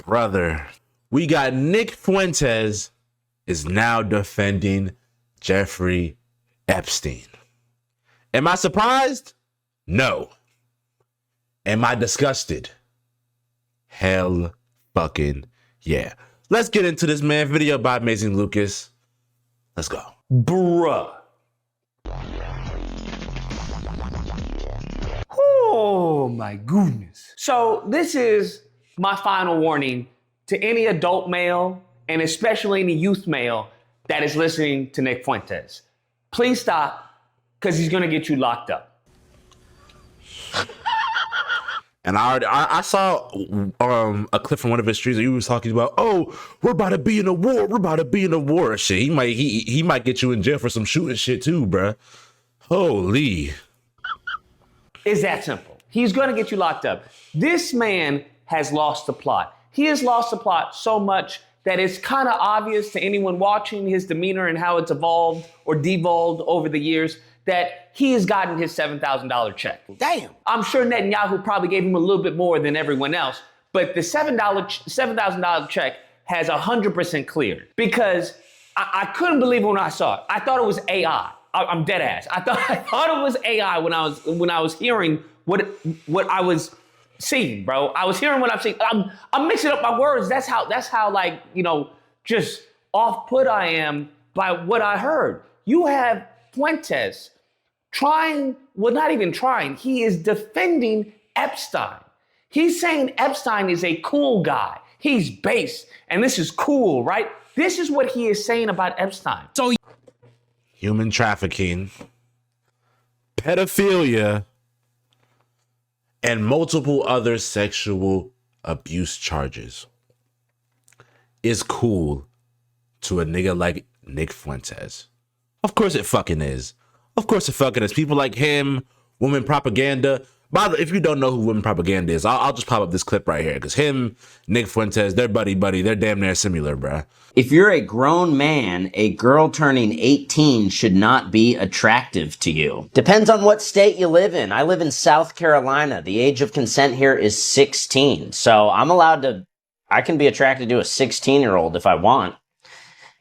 Brother, we got Nick Fuentes is now defending Jeffrey Epstein. Am I surprised? No. Am I disgusted? Hell fucking yeah. Let's get into this, man. Video by Amazing Lucas. Let's go. Bruh. Oh my goodness. So this is my final warning to any adult male and especially any youth male that is listening to Nick Fuentes. Please stop, because he's gonna get you locked up. And I saw a clip from one of his streams where he was talking about, oh, we're about to be in a war. We're about to be in a war. Shit, he might get you in jail for some shooting shit too, bruh. Holy. It's that simple. He's gonna get you locked up. This man has lost the plot. He has lost the plot so much that it's kind of obvious to anyone watching his demeanor and how it's evolved or devolved over the years that he has gotten his $7,000 check. Damn. I'm sure Netanyahu probably gave him a little bit more than everyone else, but the $7,000 check has 100% cleared, because I couldn't believe it when I saw it. I thought it was AI. I'm dead ass. I thought it was AI when I was hearing what I was seeing, bro. I was hearing what I'm seeing. I'm mixing up my words. That's how like, just off put I am by what I heard. You have Fuentes not even trying. He is defending Epstein. He's saying Epstein is a cool guy. He's base, and this is cool, right? This is what he is saying about Epstein. So Human trafficking, pedophilia, and multiple other sexual abuse charges is cool to a nigga like Nick Fuentes. Of course it fucking is. Of course it fucking is. People like him, women propaganda. By the way, if you don't know who women propaganda is, I'll just pop up this clip right here, because him, Nick Fuentes, they're buddy. They're damn near similar, bruh. If you're a grown man, a girl turning 18 should not be attractive to you. Depends on what state you live in. I live in South Carolina. The age of consent here is 16. So I can be attracted to a 16-year-old if I want.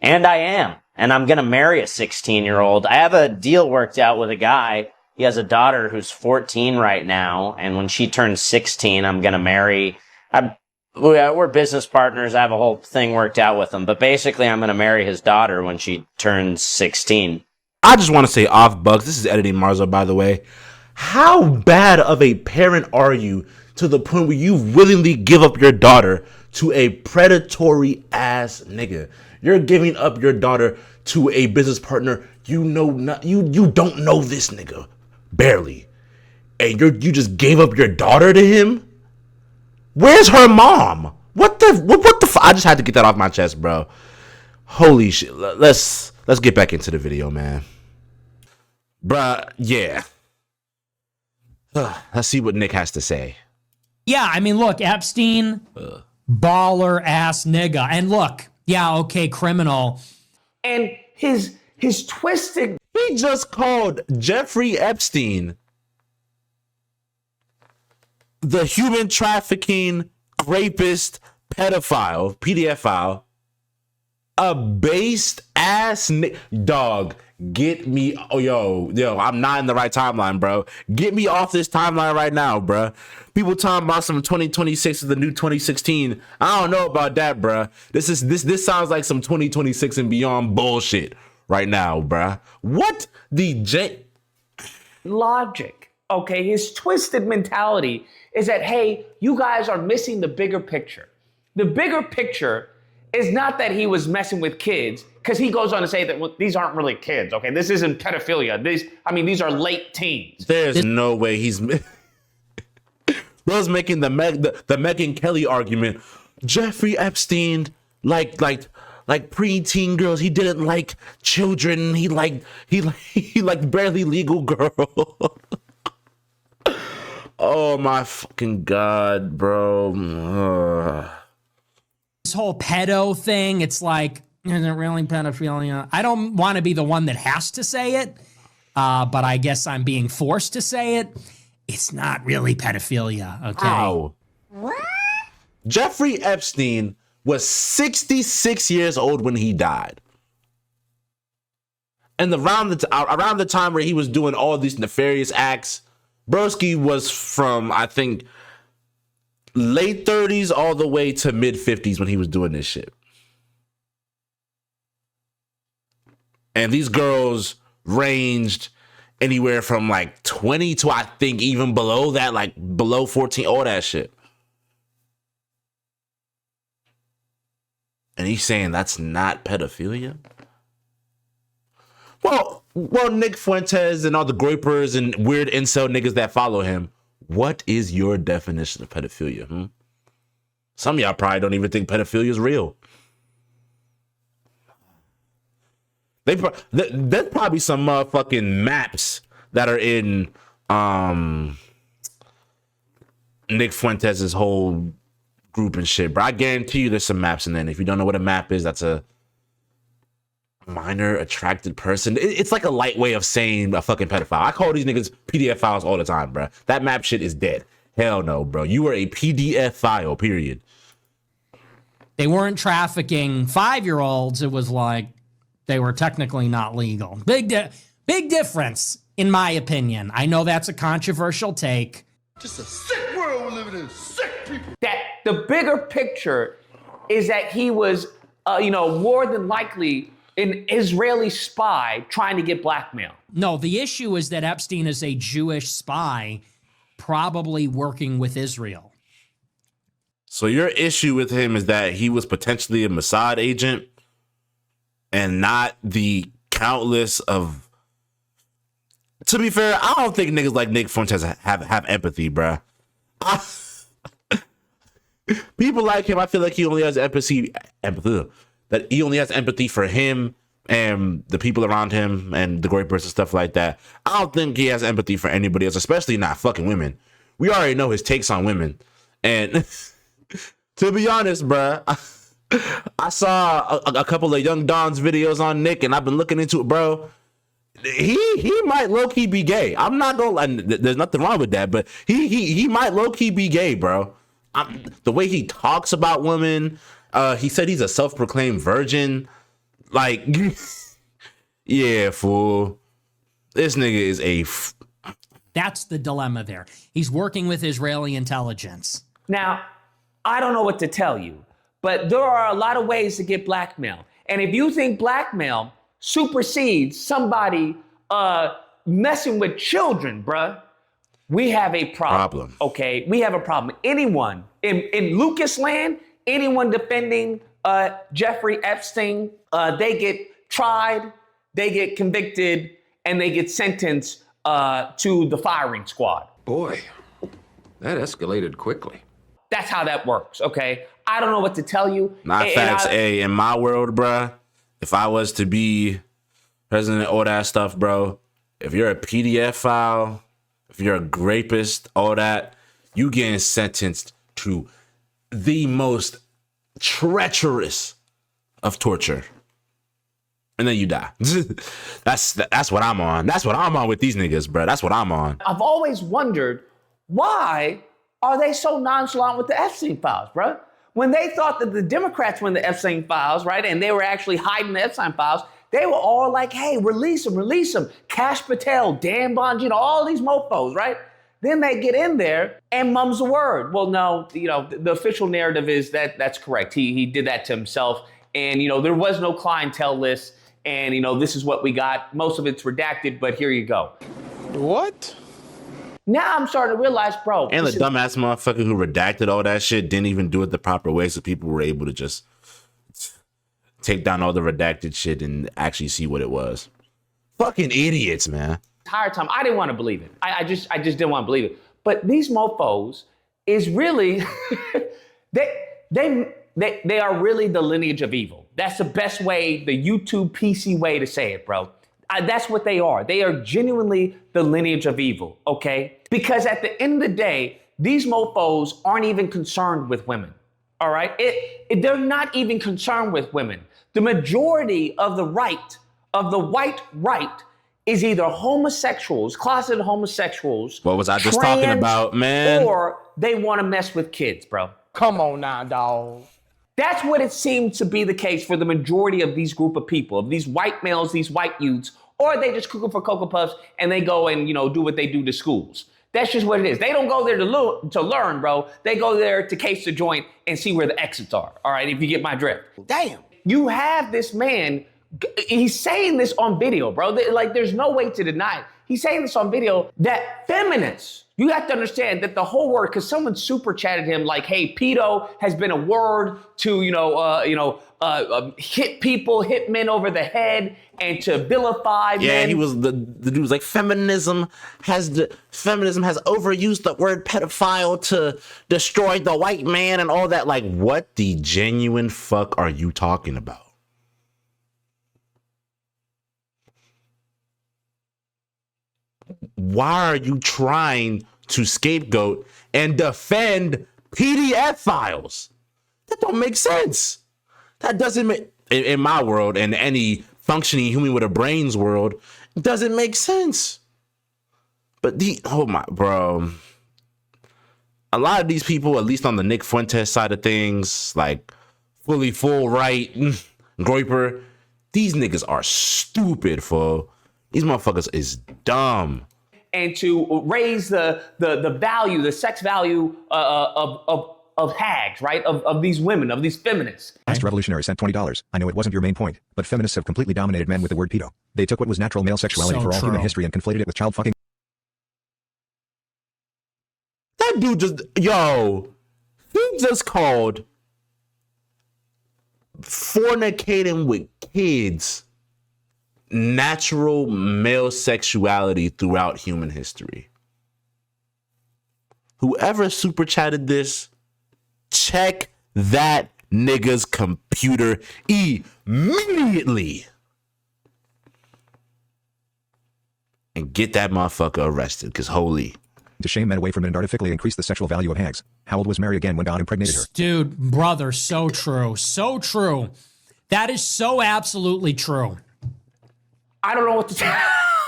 And I am. And I'm going to marry a 16-year-old. I have a deal worked out with a guy. He has a daughter who's 14 right now. And when she turns 16, I'm going to marry. We're business partners. I have a whole thing worked out with him. But basically, I'm going to marry his daughter when she turns 16. I just want to say off bugs. This is editing Marso, by the way. How bad of a parent are you to the point where you willingly give up your daughter to a predatory ass nigga? You're giving up your daughter to a business partner you don't know this nigga barely, and you just gave up your daughter to him. Where's her mom? What the? I just had to get that off my chest, bro. Holy shit. Let's get back into the video, man. Bruh, yeah. Let's see what Nick has to say. Yeah, I mean, look, Epstein, baller ass nigga, and look. Yeah, okay, criminal. And his twisted... He just called Jeffrey Epstein the human trafficking, rapist, pedophile, PDF a based ass dog. Get me, yo, I'm not in the right timeline, bro. Get me off this timeline right now, bro. People talking about some 2026 is the new 2016. I don't know about that, bro. This sounds like some 2026 and beyond bullshit right now, bro. What the logic? Okay, his twisted mentality is that, hey, you guys are missing the bigger picture. The bigger picture is not that he was messing with kids, because he goes on to say that, well, these aren't really kids, okay? This isn't pedophilia. These are late teens. There's no way he's... Bro's making the Megyn Kelly argument. Jeffrey Epstein, like preteen girls. He didn't like children. He liked barely legal girls. Oh my fucking God, bro. This whole pedo thing, it's like, is it really pedophilia? I don't want to be the one that has to say it, but I guess I'm being forced to say it. It's not really pedophilia, okay? Ow. What? Jeffrey Epstein was 66 years old when he died. And around the time where he was doing all these nefarious acts, Broski was from, I think, late 30s all the way to mid 50s when he was doing this shit. And these girls ranged anywhere from like 20 to, I think, even below that, like below 14, all that shit. And he's saying that's not pedophilia? Well, Nick Fuentes and all the groypers and weird incel niggas that follow him, what is your definition of pedophilia? Some of y'all probably don't even think pedophilia is real. There's probably some motherfucking maps that are in Nick Fuentes' whole group and shit, bro. I guarantee you there's some maps in there. And if you don't know what a map is, that's a minor attracted person. It's like a light way of saying a fucking pedophile. I call these niggas PDF files all the time, bro. That map shit is dead. Hell no, bro. You are a PDF file, period. They weren't trafficking 5-year-olds. It was like they were technically not legal. Big difference, in my opinion. I know that's a controversial take. Just a sick world we're living in. Sick people. That the bigger picture is that he was, more than likely an Israeli spy trying to get blackmail. No, the issue is that Epstein is a Jewish spy probably working with Israel. So your issue with him is that he was potentially a Mossad agent and not the countless of... To be fair, I don't think niggas like Nick Fuentes have empathy, bruh. People like him, I feel like he only has empathy, that he only has empathy for him and the people around him and the great person, stuff like that. I don't think he has empathy for anybody else, especially not fucking women. We already know his takes on women. And to be honest, bruh, I saw a couple of Young Don's videos on Nick, and I've been looking into it, bro. He might low-key be gay. I'm not gonna lie, there's nothing wrong with that, but he might low-key be gay, bro. The way he talks about women, he said he's a self-proclaimed virgin. Like, yeah, fool. This nigga is That's the dilemma there. He's working with Israeli intelligence. Now, I don't know what to tell you, but there are a lot of ways to get blackmail. And if you think blackmail supersedes somebody messing with children, bruh, we have a problem. Okay, we have a problem. Anyone in Lucas land, anyone defending Jeffrey Epstein, they get tried, they get convicted, and they get sentenced to the firing squad. Boy, that escalated quickly. That's how that works, okay? I don't know what to tell you. Not facts. In my world, bruh, if I was to be president, all that stuff, bro, if you're a PDF file, if you're a rapist, all that, you getting sentenced to the most treacherous of torture. And then you die. That's what I'm on. That's what I'm on with these niggas, bro. That's what I'm on. I've always wondered, why are they so nonchalant with the Epstein files, bro? When they thought that the Democrats were in the Epstein files, right, and they were actually hiding the Epstein files, they were all like, hey, release them. Kash Patel, Dan Bongino, all these mofos, right? Then they get in there and mum's the word. Well, no, the official narrative is that that's correct. He did that to himself. And, there was no clientele list. And, this is what we got. Most of it's redacted, but here you go. What? Now I'm starting to realize, bro. And the dumbass motherfucker who redacted all that shit didn't even do it the proper way, so people were able to just take down all the redacted shit and actually see what it was. Fucking idiots, man. Entire time, I didn't want to believe it. I just didn't want to believe it. But these mofos is really, they are really the lineage of evil. That's the best way, the YouTube PC way to say it, bro. That's what they are. They are genuinely the lineage of evil, okay? Because at the end of the day, these mofos aren't even concerned with women, all right? They're not even concerned with women. The majority of the right, of the white right, is either homosexuals, closeted homosexuals. What was I just talking about, man? Or they want to mess with kids, bro. Come on now, dog. That's what it seems to be the case for the majority of these group of people, of these white males, these white youths, or they just cooking for Cocoa Puffs and they go and, do what they do to schools. That's just what it is. They don't go there to learn, bro. They go there to case the joint and see where the exits are. All right, if you get my drift. Damn. You have this man, he's saying this on video, bro. Like, there's no way to deny it. He's saying this on video that feminists, you have to understand that the whole word, because someone super chatted him like, hey, pedo has been a word to, hit people, hit men over the head, and to vilify men. Yeah, he was the dude was like, feminism has overused the word pedophile to destroy the white man and all that. Like, what the genuine fuck are you talking about? Why are you trying to scapegoat and defend PDF files? That don't make sense. That doesn't make, in my world and any functioning human with a brain's world, it doesn't make sense. But bro. A lot of these people, at least on the Nick Fuentes side of things, like full right, Groiper, these niggas are stupid, fool. These motherfuckers is dumb. And to raise the value, the sex value of hags, right? Of these women, of these feminists. Last revolutionary sent $20. I know it wasn't your main point, but feminists have completely dominated men with the word pedo. They took what was natural male sexuality for all human history and conflated it with child fucking. That dude he just called fornicating with kids natural male sexuality throughout human history. Whoever super chatted this, check that nigga's computer immediately and get that motherfucker arrested, because holy. To shame men away from it and artificially increase the sexual value of hags. How old was Mary again when God impregnated her? Dude, brother, so true. So true. That is so absolutely true. I don't know what to tell.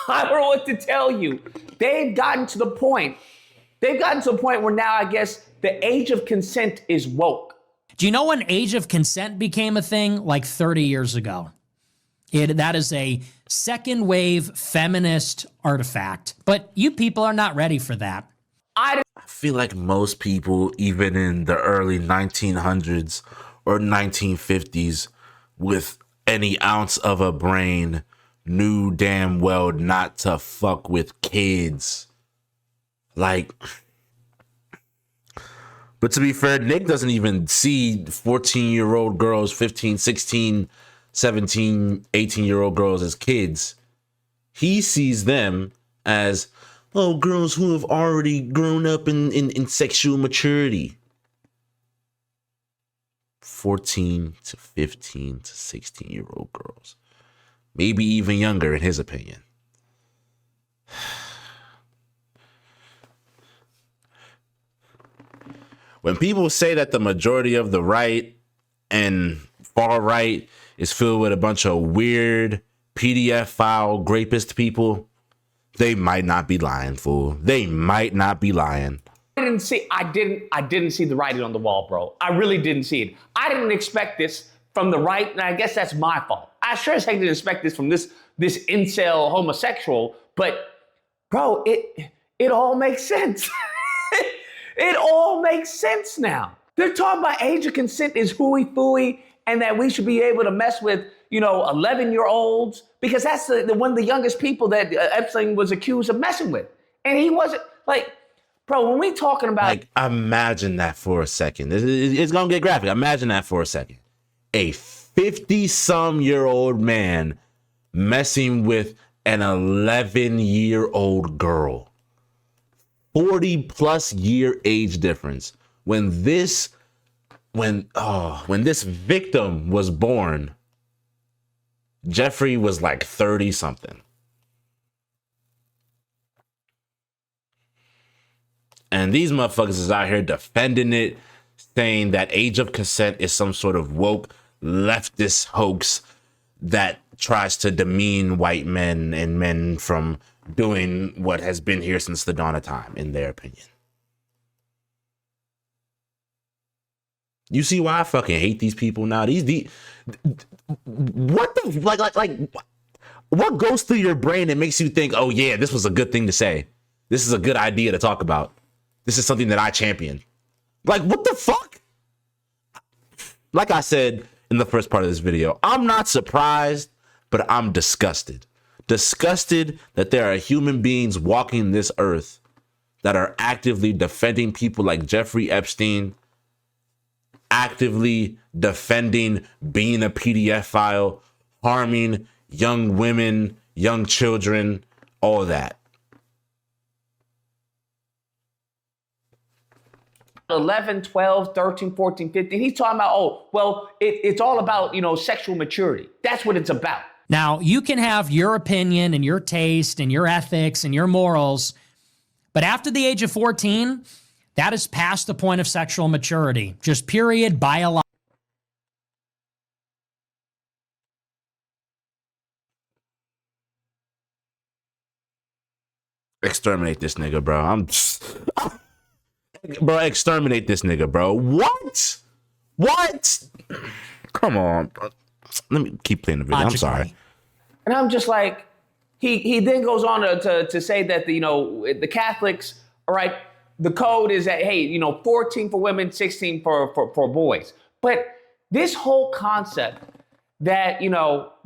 I don't know what to tell you. They've gotten to the point where now I guess the age of consent is woke. Do you know when age of consent became a thing? Like 30 years ago. That is a second wave feminist artifact. But you people are not ready for that. I feel like most people, even in the early 1900s or 1950s, with any ounce of a brain, knew damn well not to fuck with kids. Like, but to be fair, Nick doesn't even see 14-year-old girls, 15, 16, 17, 18-year-old girls as kids. He sees them as, girls who have already grown up in sexual maturity. 14 to 15 to 16-year-old girls. Maybe even younger, in his opinion. When people say that the majority of the right and far right is filled with a bunch of weird PDF file grapist people, they might not be lying, fool. They might not be lying. I didn't see the writing on the wall, bro. I really didn't see it. I didn't expect this from the right, and I guess that's my fault. I sure as heck didn't expect this from this incel homosexual, but bro, it all makes sense. It all makes sense now. They're talking about age of consent is hooey-fooey, and that we should be able to mess with, 11-year-olds, because that's one of the youngest people that Epstein was accused of messing with. And he wasn't, like, bro, when we talking about... Like, imagine that for a second. It's going to get graphic. Imagine that for a second. A 50-some-year-old man messing with an 11-year-old girl. 40-plus year age difference. When this victim was born, Jeffrey was like 30-something. And these motherfuckers is out here defending it, saying that age of consent is some sort of woke leftist hoax that tries to demean white men and men from doing what has been here since the dawn of time, in their opinion. You see why I fucking hate these people now? What the like what goes through your brain that makes you think, oh yeah, this was a good thing to say. This is a good idea to talk about. This is something that I champion. Like, what the fuck? Like I said in the first part of this video, I'm not surprised, but I'm disgusted. Disgusted that there are human beings walking this earth that are actively defending people like Jeffrey Epstein, actively defending being a PDF file, harming young women, young children, all that. 11, 12, 13, 14, 15. He's talking about, oh, well, it's all about, sexual maturity. That's what it's about. Now, you can have your opinion and your taste and your ethics and your morals, but after the age of 14, that is past the point of sexual maturity. Just period, biological. Exterminate this nigga, bro. Bro, exterminate this nigga, bro. What? Come on, bro. Let me keep playing the video. I'm sorry. And I'm just like, he then goes on to say that the Catholics, all right, the code is that, hey, 14 for women, 16 for boys. But this whole concept that,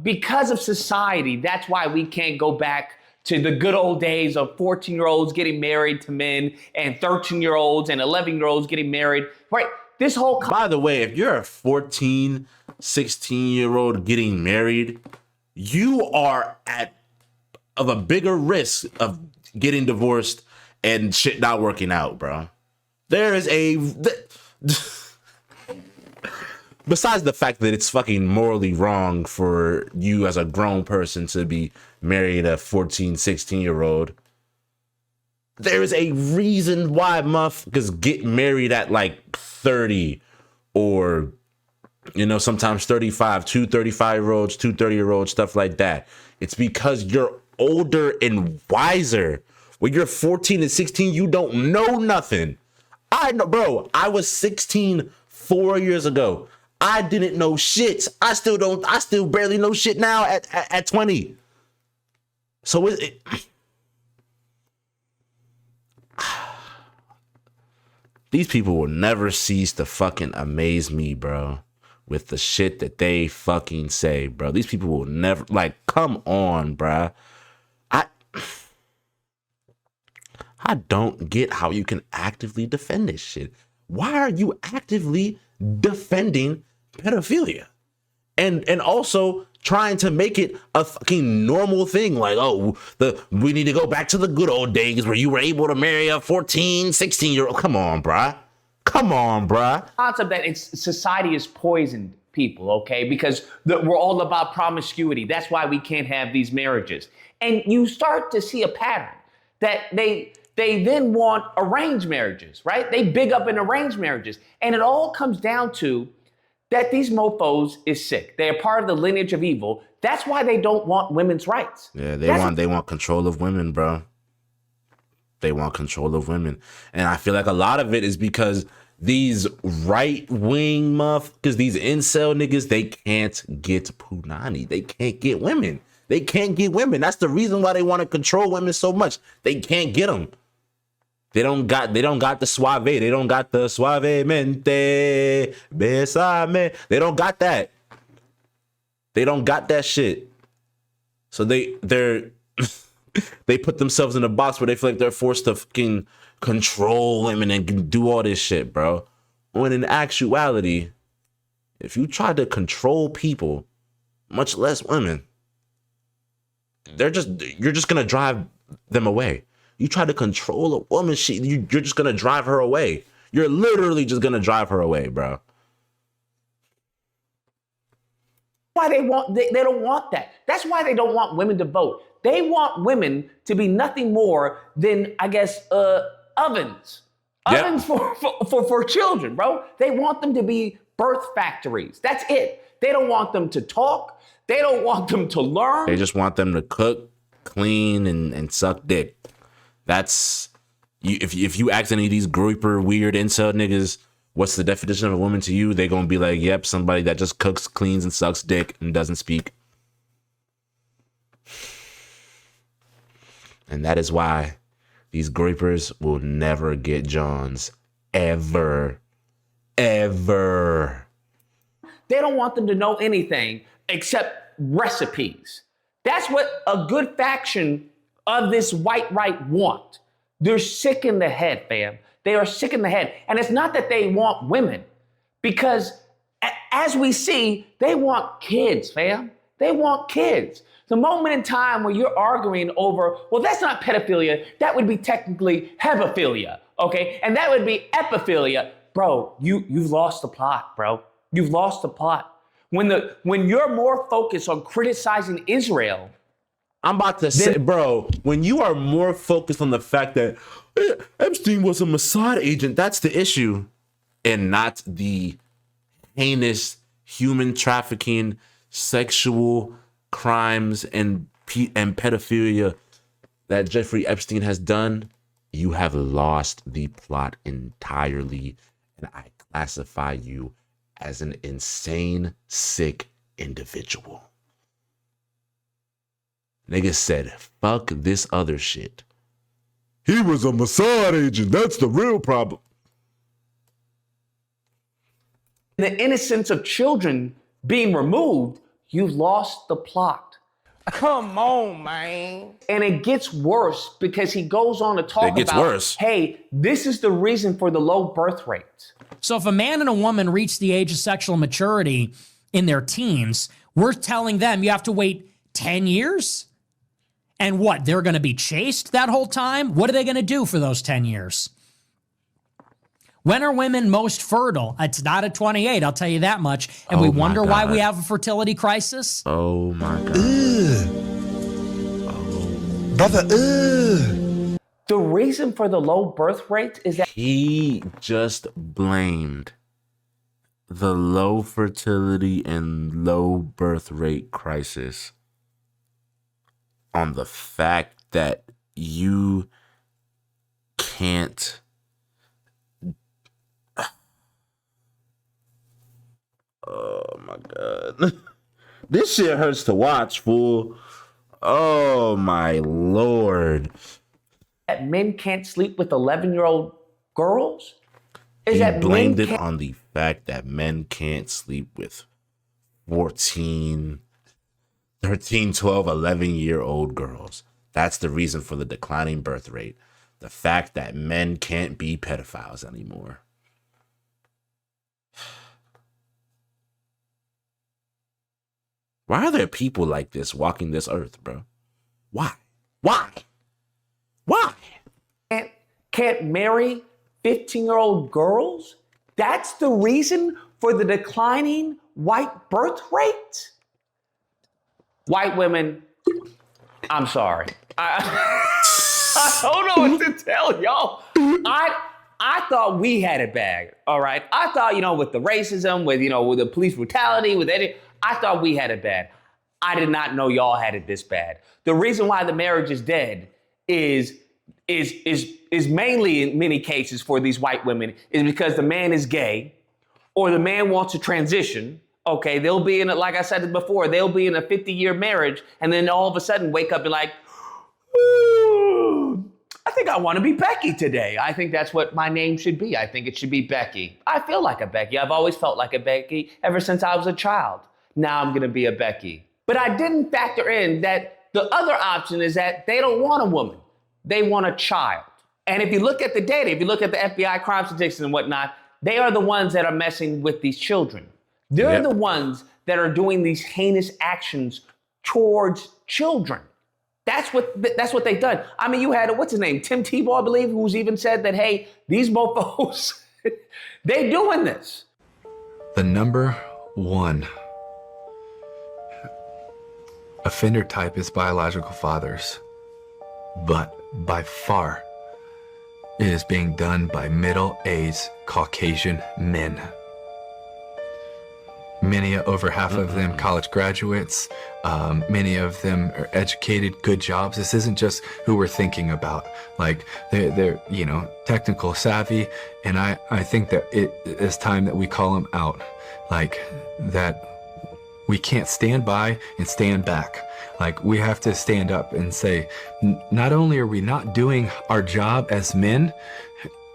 because of society, that's why we can't go back to the good old days of 14-year-olds getting married to men and 13-year-olds and 11-year-olds getting married, right? This whole... By the way, if you're a 14, 16-year-old getting married, you are of a bigger risk of getting divorced and shit not working out, bro. There is besides the fact that it's fucking morally wrong for you as a grown person to be married a 14, 16-year-old, there is a reason why motherfuckers get married at like 30 or, sometimes 35, two 35-year-olds, two 30-year-olds, stuff like that. It's because you're older and wiser. When you're 14 and 16, you don't know nothing. I know, bro, I was 16 4 years ago. I didn't know shit. I still barely know shit now at 20. So these people will never cease to fucking amaze me, bro, with the shit that they fucking say, bro. These people will never, come on, bro. I don't get how you can actively defend this shit. Why are you actively defending pedophilia? And also trying to make it a fucking normal thing. Like, oh, we need to go back to the good old days where you were able to marry a 14, 16-year-old. Come on, bruh. Concept that society has poisoned people, okay? Because we're all about promiscuity. That's why we can't have these marriages. And you start to see a pattern that they then want arranged marriages, right? They big up in arranged marriages. And it all comes down to that these mofos is sick. They are part of the lineage of evil. That's why they don't want women's rights. Yeah, they want control of women, bro. They want control of women. And I feel like a lot of it is because these right-wing motherfuckers, these incel niggas, they can't get punani. They can't get women. That's the reason why they want to control women so much. They can't get them. They don't got the suave. They don't got the suavemente, besame. They don't got that. They don't got that shit. So they're they put themselves in a box where they feel like they're forced to fucking control women and do all this shit, bro. When in actuality, if you try to control people, much less women, you're just gonna drive them away. You try to control a woman, you're just gonna drive her away. You're literally just gonna drive her away, bro. Why they don't want that. That's why they don't want women to vote. They want women to be nothing more than, I guess, ovens. Yep. Ovens for children, bro. They want them to be birth factories. That's it. They don't want them to talk. They don't want them to learn. They just want them to cook, clean, and suck dick. That's if you ask any of these grouper weird incel niggas What's the definition of a woman to you? They're going to be like, yep, somebody that just cooks, cleans, and sucks dick and doesn't speak. And that is why these grapers will never get Johns. Ever. Ever. They don't want them to know anything except recipes. That's what a good faction of this white right want. They're sick in the head, fam. They are sick in the head. And it's not that they want women, because as we see, they want kids, fam. They want kids. The moment in time where you're arguing over, well, that's not pedophilia, that would be technically hebephilia, okay? And that would be epiphilia. Bro, you've lost the plot, bro. You've lost the plot. When you're more focused on criticizing Israel, I'm about to say, bro, when you are more focused on the fact that Epstein was a Mossad agent, that's the issue, and not the heinous human trafficking, sexual crimes, and pedophilia that Jeffrey Epstein has done, you have lost the plot entirely, and I classify you as an insane, sick individual. Nigga said, fuck this other shit. He was a Mossad agent. That's the real problem. the innocence of children being removed, you've lost the plot. Come on, man. And it gets worse because he goes on to talk about, hey, this is the reason for the low birth rate. So if a man and a woman reach the age of sexual maturity in their teens, we're telling them you have to wait 10 years? And what, they're going to be chaste that whole time? What are they going to do for those 10 years? When are women most fertile? It's not at 28, I'll tell you that much. And we wonder why we have a fertility crisis? Oh my God. Brother, The reason for the low birth rate is that He just blamed the low fertility and low birth rate crisis on the fact that you can't oh my God. This shit hurts to watch, fool. Oh my Lord. men can't sleep with 11-year-old girls? Is He that blamed men it on the fact that men can't sleep with 14, 13, 12, 11-year-old girls. That's the reason for the declining birth rate. The fact that men can't be pedophiles anymore. Why are there people like this walking this earth, bro? Why? Why? Why? can't marry 15-year-old girls? That's the reason for the declining white birth rate? White women, I'm sorry. I don't know what to tell y'all. I thought we had it bad, all right? I thought, with the racism, with the police brutality, with any, I thought we had it bad. I did not know y'all had it this bad. The reason why the marriage is dead is mainly in many cases for these white women is because the man is gay or the man wants to transition. Okay, they'll be in it, like I said before, they'll be in a 50-year marriage and then all of a sudden wake up and like, I think I want to be Becky today. I think that's what my name should be. I think it should be Becky. I feel like a Becky. I've always felt like a Becky ever since I was a child. Now I'm going to be a Becky. But I didn't factor in that the other option is that they don't want a woman. They want a child. And if you look at the data, if you look at the FBI crime statistics and whatnot, they are the ones that are messing with these children. They're the ones that are doing these heinous actions towards children. That's what they've done. I mean, you had, what's his name? Tim Tebow, I believe, who's even said that, hey, these mofos, they doing this. The number one offender type is biological fathers, but by far it is being done by middle-aged Caucasian men. over half of them college graduates. Many of them are educated, good jobs. This isn't just who we're thinking about. Like they're technical savvy, and I think that it is time that we call them out. Like that we can't stand by and stand back. Like we have to stand up and say, not only are we not doing our job as men,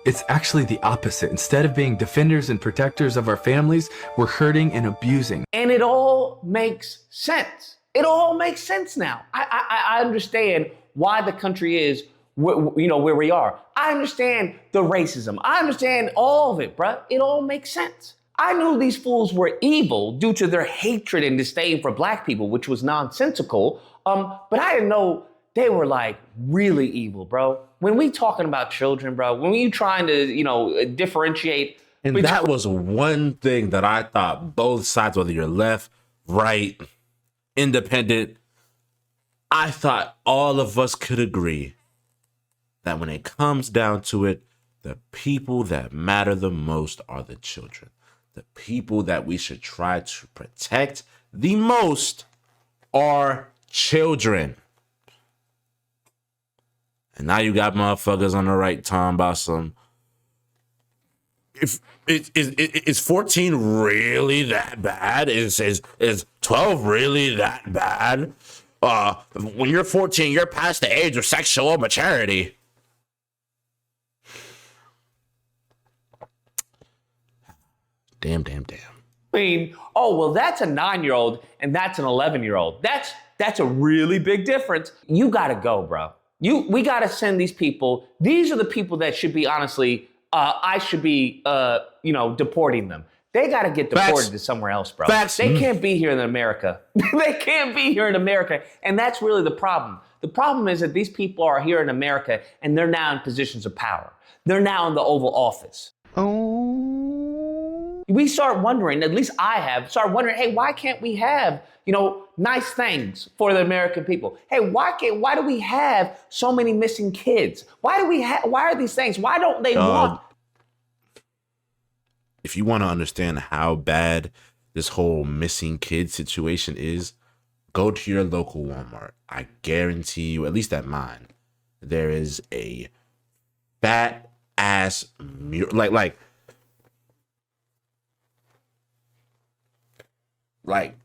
it's actually the opposite. Instead of being defenders and protectors of our families, we're hurting and abusing. And it all makes sense. It all makes sense now. I understand why the country is where we are. I understand the racism. I understand all of it, bruh. It all makes sense. I knew these fools were evil due to their hatred and disdain for black people, which was nonsensical. But I didn't know they were like really evil, bro. When we talking about children, bro, when we trying to, differentiate. And that was one thing that I thought both sides, whether you're left, right, independent, I thought all of us could agree that when it comes down to it, the people that matter the most are the children. The people that we should try to protect the most are children. And now you got motherfuckers on the right talking about some. Is 14 really that bad? Is 12 really that bad? When you're 14, you're past the age of sexual maturity. Damn. I mean, that's a 9-year-old and that's an 11-year-old. That's a really big difference. You gotta go, bro. We gotta send these people. These are the people that should be, honestly, I should be, deporting them. They gotta get deported to somewhere else, bro. They can't be here in America. They can't be here in America. And that's really the problem. The problem is that these people are here in America and they're now in positions of power. They're now in the Oval Office. We start wondering, at least I have, started wondering, hey, why can't we have, nice things for the American people? Hey, why do we have so many missing kids? Why are these things? Why don't they want? If you want to understand how bad this whole missing kid situation is, go to your local Walmart. I guarantee you, at least at mine, there is a fat ass mural, like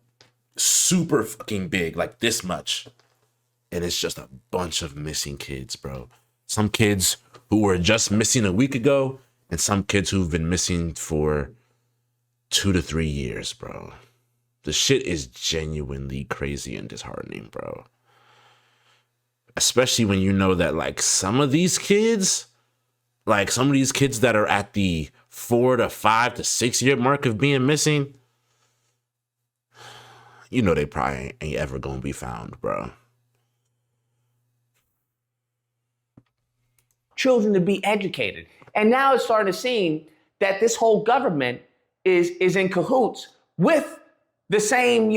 super fucking big, like this much. And it's just a bunch of missing kids, bro. Some kids who were just missing a week ago, and some kids who've been missing for 2 to 3 years, bro. The shit is genuinely crazy and disheartening, bro. Especially when you know that, some of these kids that are at the 4 to 5 to 6 year mark of being missing, they probably ain't ever gonna be found, bro. Children to be educated. And now it's starting to seem that this whole government is in cahoots with the same,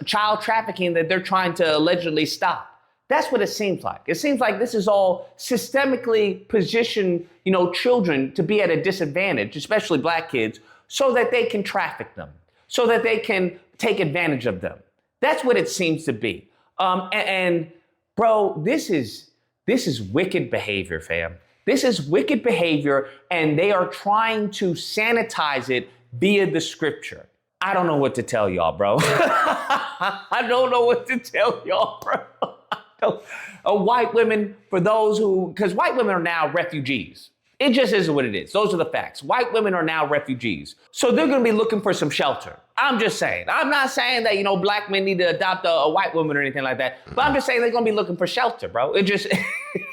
child trafficking that they're trying to allegedly stop. That's what it seems like. It seems like this is all systemically positioned, children to be at a disadvantage, especially black kids, so that they can traffic them, so that they can take advantage of them. That's what it seems to be. And bro, this is wicked behavior, fam. This is wicked behavior, and they are trying to sanitize it via the scripture. I don't know what to tell y'all, bro. I don't know what to tell y'all, bro. White women, because white women are now refugees. It just is what it is. Those are the facts. White women are now refugees. So they're going to be looking for some shelter. I'm just saying. I'm not saying that, black men need to adopt a white woman or anything like that. But I'm just saying they're going to be looking for shelter, bro. It just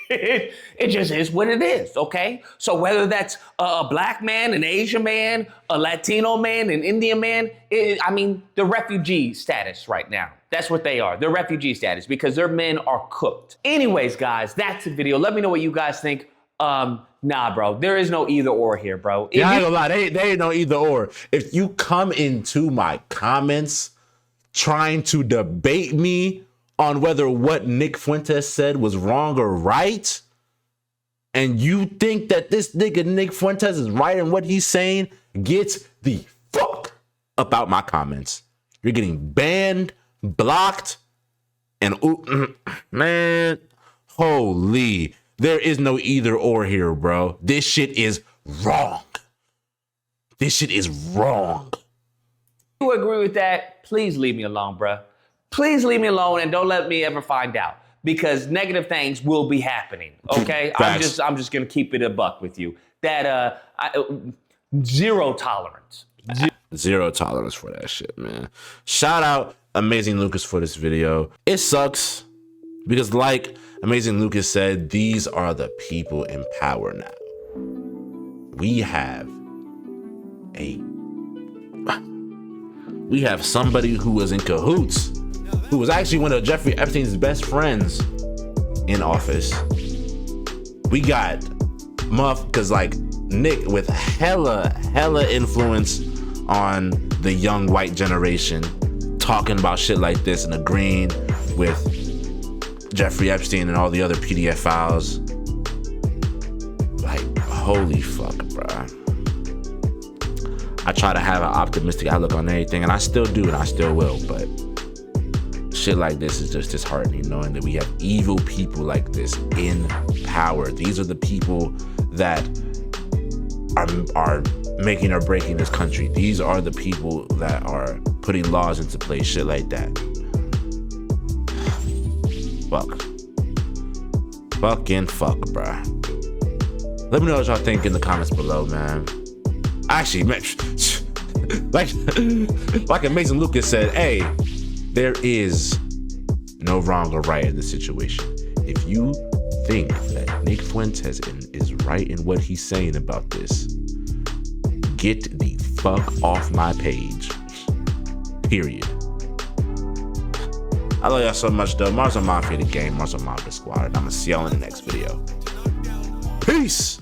it just is what it is, okay? So whether that's a black man, an Asian man, a Latino man, an Indian man, the refugee status right now. That's what they are. They're refugee status because their men are cooked. Anyways, guys, that's the video. Let me know what you guys think. Nah, bro, there is no either or here, bro. Yeah, I ain't gonna lie, they ain't no either or. If you come into my comments trying to debate me on whether what Nick Fuentes said was wrong or right, and you think that this nigga Nick Fuentes is right in what he's saying, get the fuck about my comments. You're getting banned, blocked, and man, holy. There is no either or here, bro. This shit is wrong. This shit is wrong. If you agree with that, please leave me alone, bro. Please leave me alone and don't let me ever find out, because negative things will be happening. Okay, I'm just gonna keep it a buck with you. That zero tolerance. Zero tolerance for that shit, man. Shout out Amazing Lucas for this video. It sucks because, like Amazing Lucas said, these are the people in power now. We have somebody who was in cahoots, who was actually one of Jeffrey Epstein's best friends in office. We got cause like Nick with hella influence on the young white generation, talking about shit like this and agreeing with Jeffrey Epstein and all the other PDF files. Like, holy fuck, bruh. I try to have an optimistic outlook on everything, and I still do, and I still will, but shit like this is just disheartening, knowing that we have evil people like this in power. These are the people that are making or breaking this country. These are the people that are putting laws into place, shit like that. Fuck. Fucking fuck, bruh. Let me know what y'all think in the comments below, man. Actually, man, like Amazing Lucas said, hey, there is no wrong or right in this situation. If you think that Nick Fuentes is right in what he's saying about this, get the fuck off my page. Period. I love y'all so much, though. Marso Mafia the game, Marso Mafia the squad. I'm gonna see y'all in the next video. Peace.